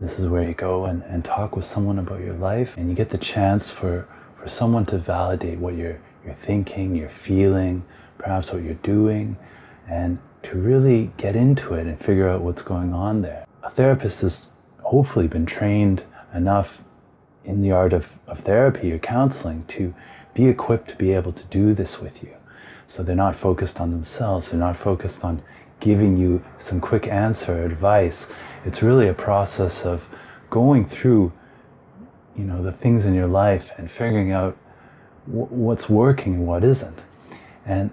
This is where you go and talk with someone about your life, and you get the chance for someone to validate what you're thinking, you're feeling, perhaps what you're doing, and to really get into it and figure out what's going on there. A therapist has hopefully been trained enough in the art of therapy or counseling to be equipped to be able to do this with you. So they're not focused on themselves, they're not focused on giving you some quick answer or advice. It's really a process of going through, the things in your life and figuring out what's working and what isn't. And,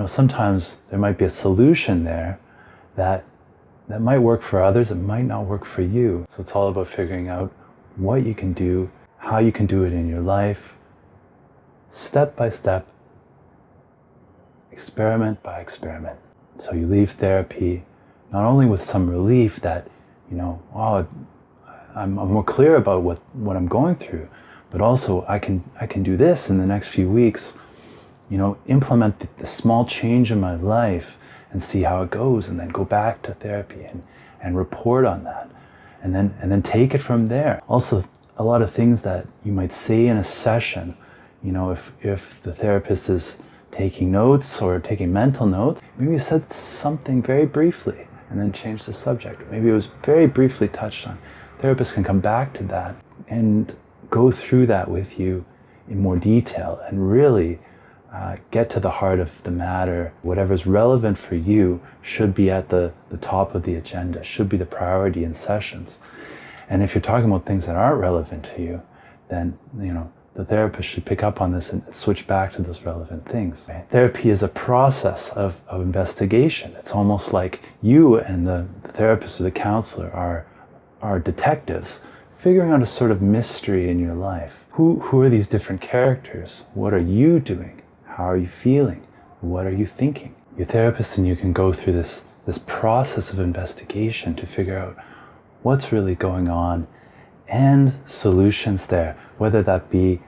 sometimes there might be a solution there that might work for others, it might not work for you. So it's all about figuring out what you can do, how you can do it in your life, step by step, experiment by experiment. So you leave therapy not only with some relief that, I'm more clear about what I'm going through, but also I can do this in the next few weeks, implement the small change in my life and see how it goes, and then go back to therapy and report on that, and then take it from there. Also, a lot of things that you might say in a session, if the therapist is taking notes or taking mental notes, maybe you said something very briefly and then change the subject. Maybe it was very briefly touched on. Therapists can come back to that and go through that with you in more detail and really get to the heart of the matter. Whatever's relevant for you should be at the top of the agenda, should be the priority in sessions. And if you're talking about things that aren't relevant to you, then the therapist should pick up on this and switch back to those relevant things. Right? Therapy is a process of investigation. It's almost like you and the therapist or the counselor are detectives figuring out a sort of mystery in your life. Who are these different characters? What are you doing? How are you feeling? What are you thinking? Your therapist and you can go through this process of investigation to figure out what's really going on and solutions there, whether that be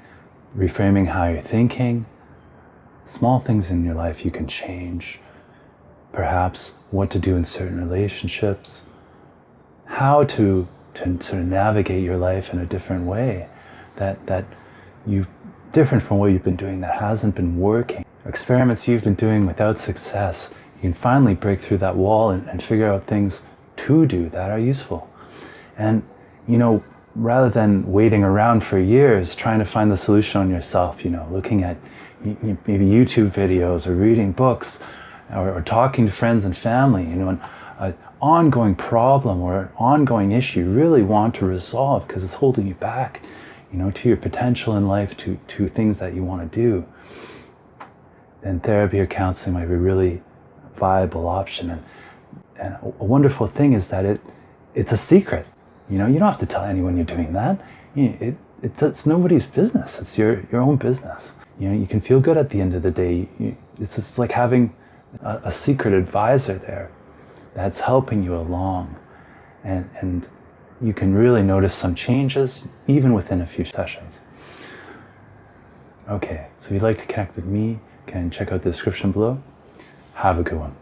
reframing how you're thinking, small things in your life you can change, perhaps what to do in certain relationships, how to sort of navigate your life in a different way that you different from what you've been doing that hasn't been working. Experiments you've been doing without success, you can finally break through that wall and figure out things to do that are useful. And rather than waiting around for years trying to find the solution on yourself, looking at maybe YouTube videos or reading books or talking to friends and family, an ongoing problem or an ongoing issue you really want to resolve because it's holding you back, to your potential in life, to things that you want to do, then therapy or counseling might be a really viable option. And a wonderful thing is that it's a secret. You don't have to tell anyone you're doing that. It's nobody's business. It's your own business. You can feel good at the end of the day. It's just like having a secret advisor there that's helping you along. And you can really notice some changes even within a few sessions. Okay, so if you'd like to connect with me, you can check out the description below. Have a good one.